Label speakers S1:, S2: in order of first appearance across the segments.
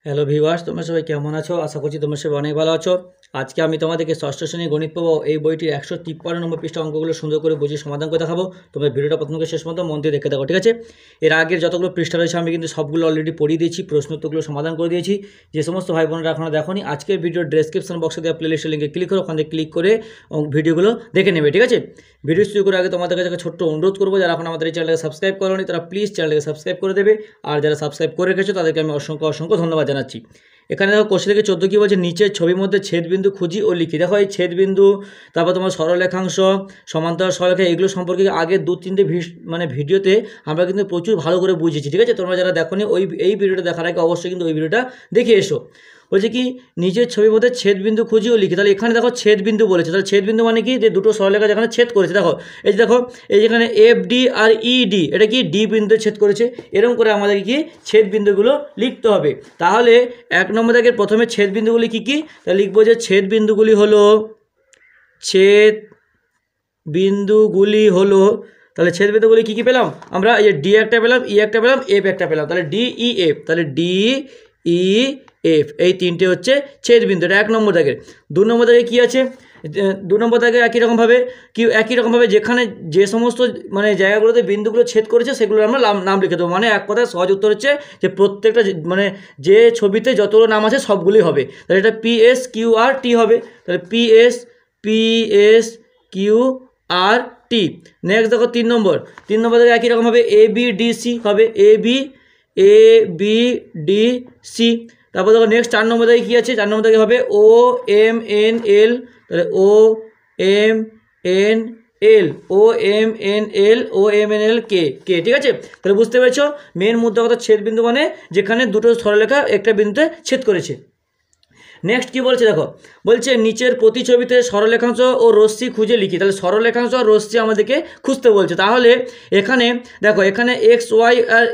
S1: Hello viewers, তোমরা সবাই কেমন আছো? আশা করছি তোমরা সবাই অনেক ভালো আছো। আজকে আমি তোমাদেরকে ষষ্ঠ শ্রেণীর গণিত পাবো এই বইটির 153 নম্বর পৃষ্ঠা অঙ্কগুলো সুন্দর করে বুঝিয়ে সমাধান করে দেখাবো। তোমরা ভিডিওটা প্রথম থেকে শেষ পর্যন্ত মন দিয়ে দেখে দেখো, ঠিক আছে? এর আগের যতগুলো পৃষ্ঠা রয়েছে আমি কিন্তু সবগুলো অলরেডি পড়িয়ে দিয়েছি, প্রশ্ন উত্তরগুলো সমাধান করে দিয়েছি। যে সমস্ত ভাই বোনেরা এখনও দেখোনি, আজকের ভিডিওর ডেসক্রিপশন বক্সে দেওয়া প্লেলিস্টের লিঙ্কে ক্লিক করো, ওখানে ক্লিক করে ভিডিওগুলো দেখে নেবে, ঠিক আছে? ভিডিও শুরু করার আগে তোমাদের কাছে ছোট্ট অনুরোধ করবো, যারা এখন আমাদের এই চ্যানেলকে সাবস্ক্রাইব করোনি তারা প্লিজ চ্যানেলকে সাবস্ক্রাইব করে দেবে, আর যারা সাবস্ক্রাইব করে রেখেছো তাদেরকে আমি অসংখ্য ধন্যবাদ জানাচ্ছি। এখানে দেখো কোশ্চেন থেকে 14 কী বলছে, নিচের ছবির মধ্যে ছেদবিন্দু খুঁজি ও লিখি। দেখো এই ছেদবিন্দু, তারপর তোমার সরলরেখাংশ, সমান্তরাল সরলরেখা, এগুলো সম্পর্কে আগে 2-3টে ভিডিওতে আমরা কিন্তু প্রচুর ভালো করে বুঝেছি, ঠিক আছে? তোমরা যারা দেখোনি এই ভিডিওটা দেখার আগে অবশ্যই কিন্তু ওই ভিডিওটা দেখে এসো। বলছে কি, নিজের ছবির মধ্যে ছেদবিন্দু খুঁজি ও লিখি। তাহলে এখানে দেখো ছেদবিন্দু বলেছে, তাহলে ছেদবিন্দু মানে কি, যে দুটো সরলরেখা যেখানে ছেদ করেছে। দেখো এই যে দেখো, এই যেখানে FD আর ED, এটা কি ডি বিন্দুতে ছেদ করেছে। এরকম করে আমাদেরকে কি ছেদবিন্দুগুলো লিখতে হবে। তাহলে 1 নম্বর দাগের প্রথমে ছেদবিন্দুগুলি কী কী, তাহলে লিখবো যে ছেদবিন্দুগুলি হলো তাহলে ছেদবিন্দুগুলি কী কী পেলাম আমরা? এই যে D একটা পেলাম, E একটা পেলাম, F একটা পেলাম। তাহলে DEF, তাহলে DEF এই তিনটে হচ্ছে ছেদবিন্দু। এটা 1 নম্বর দাগের। 2 নম্বর দাগে কী আছে? 2 নম্বর দাগে একই রকমভাবে যেখানে যে সমস্ত মানে জায়গাগুলোতে বিন্দুগুলো ছেদ করেছে সেগুলোর আমরা নাম লিখে দেবো। মানে এক কথায় সহজ উত্তর হচ্ছে যে প্রত্যেকটা মানে যে ছবিতে যতগুলো নাম আছে সবগুলোই হবে। তাহলে এটা PSQRT হবে। তাহলে PSQRT। নেক্সট দেখো 3 নম্বর থেকে একই রকম হবে ABDC হবে, ABDC। তারপর দেখো নেক্সট 4 নম্বর থেকে কী আছে? 4 নম্বর থেকে হবে OMNL। তাহলে OMNL কে, ঠিক আছে? তাহলে বুঝতে পেরেছো মেন মুদ্রা কথা ছেদবিন্দু মানে যেখানে দুটো সরলরেখা একটা বিন্দুতে ছেদ করেছে। নেক্সট কি বলছে দেখো, বলছে নিচের প্রতিছবিতে সরলরেখাংশ ও রশ্মি খুঁজে লিখি। তাহলে সরলরেখাংশ আর রশ্মি আমাদেরকে খুঁজতে বলছে। তাহলে এখানে দেখো, এখানে XY আর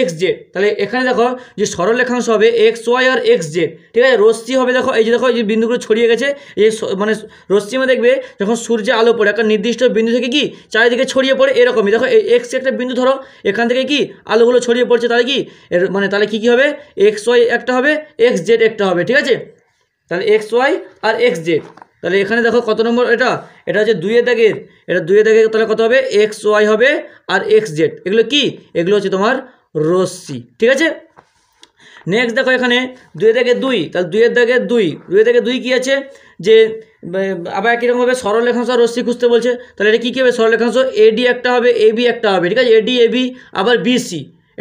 S1: XZ, তাহলে এখানে দেখো যে সরলরেখাংশ হবে XY আর XZ, ঠিক আছে? রশ্মি হবে দেখো, এই যে বিন্দুগুলো ছড়িয়ে গেছে, এই মানে রশ্মি দেখবে যখন সূর্যে আলো পড়ে একটা নির্দিষ্ট বিন্দু থেকে কি চারিদিকে ছড়িয়ে পড়ে, এরকমই দেখো এই X একটা বিন্দু ধরো, এখান থেকে কি আলোগুলো ছড়িয়ে পড়ছে, তাহলে কি তাহলে কী হবে? XY একটা হবে, XZ একটা হবে, ঠিক আছে? তাহলে XY আর XZ। তাহলে এখানে দেখো কত নম্বর, এটা হচ্ছে 2 দাগের। এটা 2 দাগের, তাহলে কত হবে? XY হবে আর XZ, এগুলো কি? এগুলো হচ্ছে তোমার রশ্মি, ঠিক আছে? নেক্সট দেখো এখানে 2 দাগে 2, তাহলে 2 দাগে 2 কী আছে? যে আবার একই রকমভাবে সরলরেখাংশ আর রশ্মি খুঁজতে বলছে। তাহলে এটা কী হবে? সরলরেখাংশ AD একটা হবে, AB একটা হবে, ঠিক আছে? AD AB আবার BC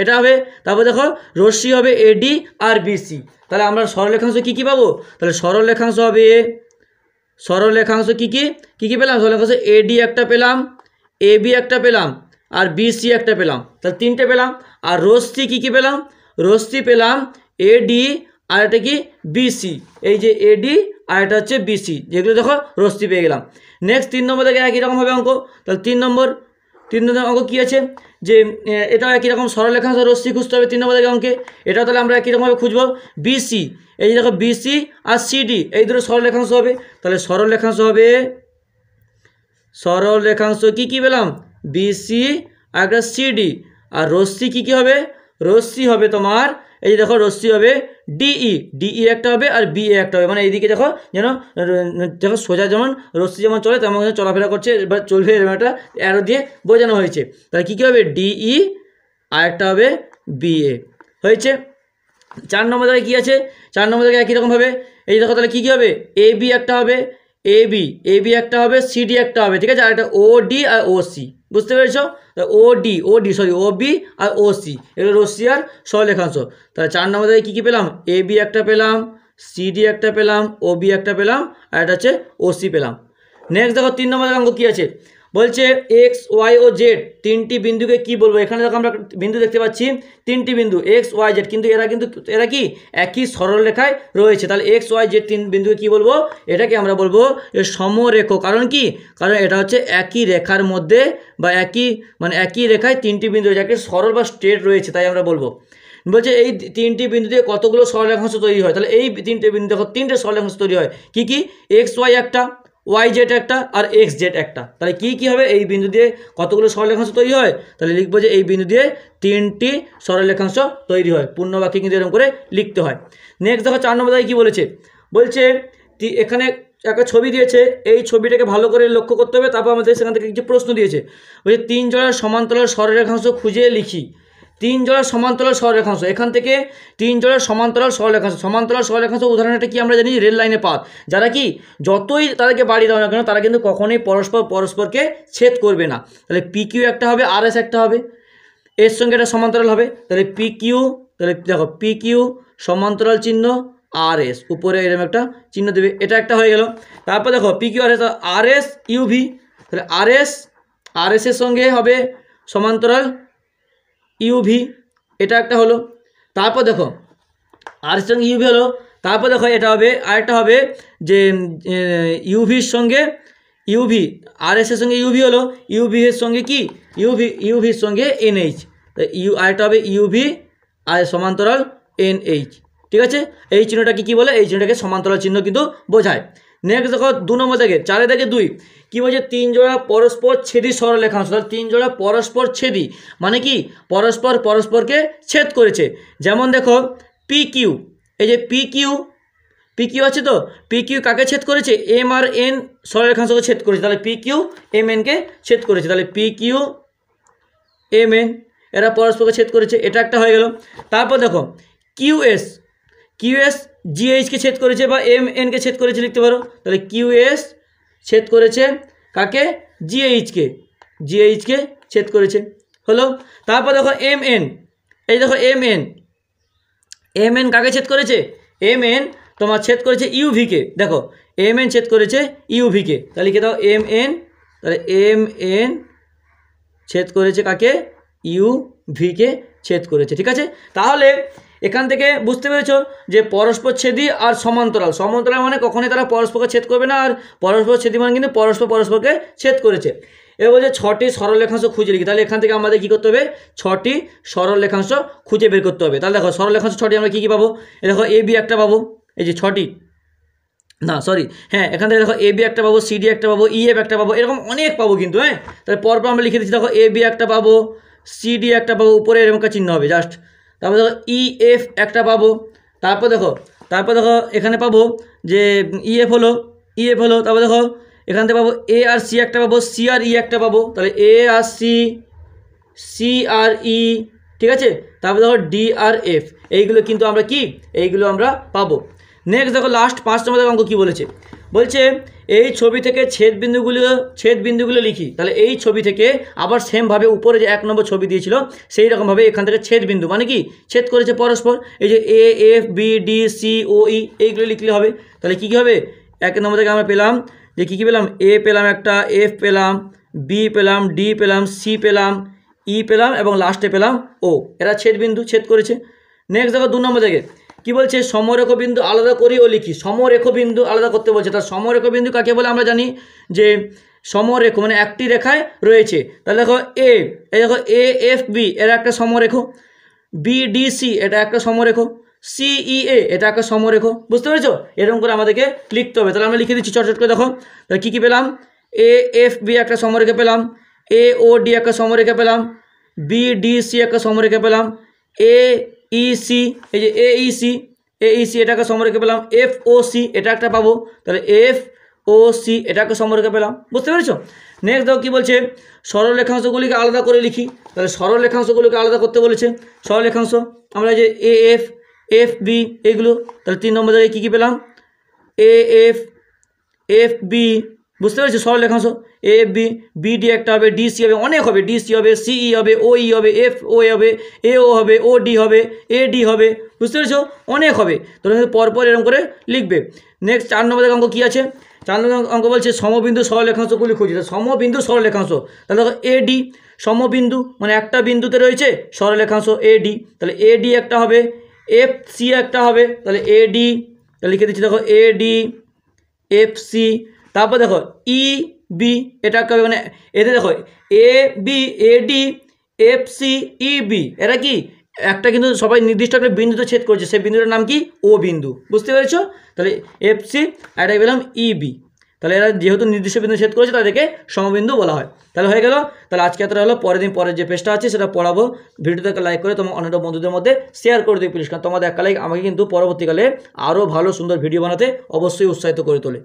S1: এটা হবে। তারপর দেখো রশ্মি হবে AD আর BC। তাহলে আমরা সরলরেখাংশ কী পাবো? তাহলে সরলরেখাংশ কী পেলাম? সরলরেখাংশ AD একটা পেলাম, AB একটা পেলাম, আর BC একটা পেলাম। তাহলে 3টে পেলাম। আর রশ্মি কী পেলাম? রশ্মি পেলাম AD আর এটা কি BC। এই যে AD আর এটা হচ্ছে BC, যেগুলো দেখো রশ্মি পেয়ে গেলাম। নেক্সট 3 নম্বর থেকে একই রকমভাবে অঙ্ক। তাহলে 3 নম্বর অঙ্ক কী আছে? যে এটাও একই রকম সরলরেখাংশ রশ্মি খুঁজতে হবে 3 নম্বর থেকে অঙ্কে। এটাও তাহলে আমরা একই রকমভাবে খুঁজবো। BC, এই যে দেখো BC আর CD এই দুটো সরলরেখাংশ হবে। তাহলে সরলরেখাংশ কী পেলাম? BC আর একটা CD। আর রশ্মি কী হবে? রশ্মি হবে তোমার, এই যে দেখো রশ্মি হবে DE একটা হবে আর BA একটা হবে। মানে এইদিকে দেখো দেখো সোজা যেমন রশ্মি যেমন চলে তেমন চলাফেরা করছে, এবার চলবে, এরকম একটা অ্যারো দিয়ে বোঝানো হয়েছে। তাহলে কী হবে? DE আর একটা হবে BA হয়েছে। 4 নম্বর থেকে কী আছে? 4 নম্বর থেকে একই রকমভাবে এই যে দেখো, তাহলে কী হবে? AB একটা হবে, AB একটা হবে, CD একটা হবে, ঠিক আছে? আর একটা OD আর OC, বুঝতে পেরেছো? OB আর OC এগুলো রশ্মি আর সরলরেখাংশ। তাহলে 4 নম্বর থেকে কী পেলাম? AB একটা পেলাম, CD একটা পেলাম, OB একটা পেলাম, আর এটা হচ্ছে OC পেলাম। নেক্সট দেখো 3 নম্বর অঙ্ক কী আছে? বলছে X, Y ও Z তিনটি বিন্দুকে কি বলবো? এখানে দেখো আমরা বিন্দু দেখতে পাচ্ছি, 3টি বিন্দু X, Y, Z, কিন্তু এরা কি একই সরলরেখায় রয়েছে। তাহলে X, Y, Z 3 বিন্দুকে কি বলবো? এটাকে আমরা বলবো সমরেখ। কারণ কি? কারণ এটা হচ্ছে একই রেখার মধ্যে বা একই রেখায় 3টি বিন্দু যাকে সরল বা স্ট্রেট রয়েছে, তাই আমরা বলবো। বলছে এই 3টি বিন্দু দিয়ে কতগুলো সরলরেখাংশ তৈরি হয়? তাহলে এই 3টে বিন্দু দেখো 3টে সরলরেখাংশ তৈরি হয়। কি? X, Y একটা, ওয়াই জেড একটা আর এক্স জেড একটা। তাহলে কী হবে, এই বিন্দু দিয়ে কতগুলো সরলরেখাংশ তৈরি হয়? তাহলে লিখবো যে এই বিন্দু দিয়ে 3টি সরলরেখাংশ তৈরি হয়। পূর্ণ বাক্যে কিন্তু এরকম করে লিখতে হয়। নেক্সট দেখো 4 নম্বর দাগে কী বলেছে, বলছে এখানে একটা ছবি দিয়েছে, এই ছবিটাকে ভালো করে লক্ষ্য করতে হবে। তারপর আমাদের সেখান থেকে কিছু প্রশ্ন দিয়েছে, বলছে 3 জোড়া সমান্তরাল সরলরেখাংশ খুঁজে লিখি। 3 জোড়া সমান্তরাল সরলরেখাংশ, এখান থেকে 3 জোড়া সমান্তরাল সরলরেখাংশ উদাহরণটা কি আমরা জানি, রেল লাইনে পাত, যারা কি যতই তাদেরকে বাড়িয়ে দাও না কেন তারা কিন্তু কখনোই পরস্পরকে ছেদ করবে না। তাহলে PQ একটা হবে, RS একটা হবে, এর সঙ্গে এটা সমান্তরাল হবে। তাহলে PQ, তাহলে দেখো PQ সমান্তরাল চিহ্ন RS, উপরে এরকম একটা চিহ্ন দেবে, এটা একটা হয়ে গেল। তারপর দেখো PQ RS, RS UV, তাহলে RS এর সঙ্গে হবে সমান্তরাল UV, এটা একটা হলো। তারপর দেখো RS এর সঙ্গে UV হলো, তারপর দেখো এটা হবে আরেকটা হবে যে UVর সঙ্গে UV, RS এর সঙ্গে UV হলো, UV এর সঙ্গে কি UVর সঙ্গে NH, আরেকটা হবে UV আর সমান্তরাল NH, ঠিক আছে। এই চিহ্নটা কি বলে, এই চিহ্নটাকে সমান্তরাল চিহ্ন কিন্তু বোঝায়। নেক্সট দেখো 2 নম্বর দাগে 4 দাগে 2 কি বলছে, 3 জোড়া পরস্পর ছেদি সরলরেখাংশ। তাহলে 3 জোড়া পরস্পর ছেদি মানে কি পরস্পরকে ছেদ করেছে। যেমন দেখো PQ, এই যে PQ আছে, তো PQ কাকে ছেদ করেছে, M আর N সরলরেখাংশকে ছেদ করেছে। তাহলে PQ MN কে ছেদ করেছে, তাহলে PQ MN এরা পরস্পরকে ছেদ করেছে, এটা একটা হয়ে গেল। তারপর দেখো QS GH কে ছেদ করেছে বা MN কে ছেদ করেছে লিখতে পারো। তাহলে QS ছেদ করেছে কাকে, GH কে ছেদ করেছে, হলো। তারপর দেখো MN, এই দেখো MN কাকে ছেদ করেছে, MN তোমার ছেদ করেছে UV কে, দেখো MN ছেদ করেছে UV কে, তাহলে লিখে দাও MN, তাহলে MN ছেদ করেছে কাকে, UV কে ছেদ করেছে, ঠিক আছে। তাহলে এখান থেকে বুঝতে পেরেছো যে পরস্পর ছেদি আর সমান্তরাল মানে কখনোই তারা পরস্পরকে ছেদ করবে না, আর পরস্পর ছেদি মানে কিন্তু পরস্পরকে ছেদ করেছে। এবার বলছে 6টি সরলরেখাংশ খুঁজে লিখি। তাহলে এখান থেকে আমাদের কী করতে হবে, 6টি সরলরেখাংশ খুঁজে বের করতে হবে। তাহলে দেখো সরলরেখাংশ 6টি আমরা কী পাবো, দেখো AB একটা পাবো, এই যে 6টি, না সরি হ্যাঁ, এখান থেকে দেখো AB একটা পাবো, CD একটা পাবো, EF একটা পাবো, এরকম অনেক পাবো কিন্তু। হ্যাঁ, তাহলে পরপর আমরা লিখে দিচ্ছি, দেখো AB একটা পাবো, CD একটা পাবো, উপরে এরকম একটা চিহ্ন হবে জাস্ট। তারপর দেখো EF একটা পাবো, তারপর দেখো এখানে পাবো যে EF হলো, তারপর দেখো এখান থেকে পাবো A আর C একটা পাবো, C আর E একটা পাবো, তাহলে A R C R E, ঠিক আছে। তারপর দেখো D আর F, এইগুলো কিন্তু আমরা এইগুলো আমরা পাবো। নেক্সট দেখো লাস্ট 5 নম্বর অঙ্ক কী বলেছে, বলছে এই ছবি থেকে ছেদ বিন্দুগুলো লিখি। তাহলে এই ছবি থেকে আবার সেমভাবে উপরে যে 1 নম্বর ছবি দিয়েছিল সেই রকমভাবে এখান থেকে ছেদ বিন্দু মানে কি ছেদ করেছে পরস্পর, এই যে A F B D C O E এইগুলো লিখলে হবে। তাহলে কী হবে, 1 নম্বর থেকে আমরা পেলাম যে কী পেলাম, A পেলাম একটা, F পেলাম, B পেলাম, D পেলাম, C পেলাম, E পেলাম এবং লাস্টে পেলাম O, এরা ছেদ করেছে। নেক্সট দেখো 2 নম্বর থেকে কি বলছে, সমরেখ বিন্দু আলাদা করি ও লিখি। সমরেখ বিন্দু আলাদা করতে বলছে। তার সমরেখ বিন্দু কাকে বলে আমরা জানি যে সমরেখ মানে একটি রেখায় রয়েছে। তাহলে দেখো এই দেখো AFB এরা একটা সমরেখ, BDC এটা একটা সমরেখ, CEA এটা একটা সমরেখ, বুঝতে পেরেছো। এরকম করে আমাদেরকে লিখতে হবে। তাহলে আমরা লিখে দিচ্ছি চট করে, দেখো তাহলে কী পেলাম, AFB একটা সমরেখা পেলাম, AOD একটা সমরেখা পেলাম, BDC একটা সমরেখা পেলাম, AEC এই যে AEC এটা একটা সমরেখা পেলাম, FOC এটা একটা পাবো, তাহলে FOC এটা একটা সমরেখা পেলাম, বুঝতে পেরেছো। নেক্সট দেখো কী বলছে, সরলরেখাংশগুলিকে আলাদা করে লিখি। তাহলে সরলরেখাংশগুলিকে আলাদা করতে বলেছে। সরলরেখাংশ আমরা যে AF FB এগুলো, তাহলে 3 নম্বর জায়গায় কী পেলাম, AF FB, বুঝতে পেরেছি। সরলরেখাংশ AFB, BD একটা হবে, DC হবে, অনেক হবে, DC হবে, CE হবে, OE হবে, FOA হবে, AO হবে, OD হবে, AD হবে, বুঝতে পেরেছো, অনেক হবে। তোমরা পরপর এরকম করে লিখবে। নেক্সট 4 নম্বর অঙ্ক কী আছে, 4 নম্বর অঙ্ক বলছে সমবিন্দু সরলরেখাংশগুলি খুঁজি। সমবিন্দু সরলরেখাংশ, তাহলে দেখো AD সমবিন্দু মানে একটা বিন্দুতে রয়েছে সরলরেখাংশ AD, তাহলে AD একটা হবে, FC একটা হবে, তাহলে AD, তাহলে লিখে দিচ্ছি দেখো AD FC। তারপর দেখো EB এটা একটা মানে এতে দেখো AB AD FC EB এরা কি একটা কিন্তু সবাই নির্দিষ্ট একটা বিন্দুতে ছেদ করছে, সেই বিন্দুটার নাম কি, ও বিন্দু, বুঝতে পেরেছো। তাহলে FC আর এটা পেলাম EB। তাহলে এরা যেহেতু নির্দিষ্ট বিন্দু ছেদ করেছে তাদেরকে সমবিন্দু বলা হয়। তাহলে হয়ে গেল। তাহলে আজকে এতটা হলো। পরের যে পেজটা আছে সেটা পড়াবো। ভিডিওটাকে লাইক করে তোমার অন্যান্য বন্ধুদের মধ্যে শেয়ার করে দিই প্লিজ, কারণ তোমাদের একটা লাইক আমাকে কিন্তু পরবর্তীকালে আরও ভালো সুন্দর ভিডিও বানাতে অবশ্যই উৎসাহিত করে তোলে।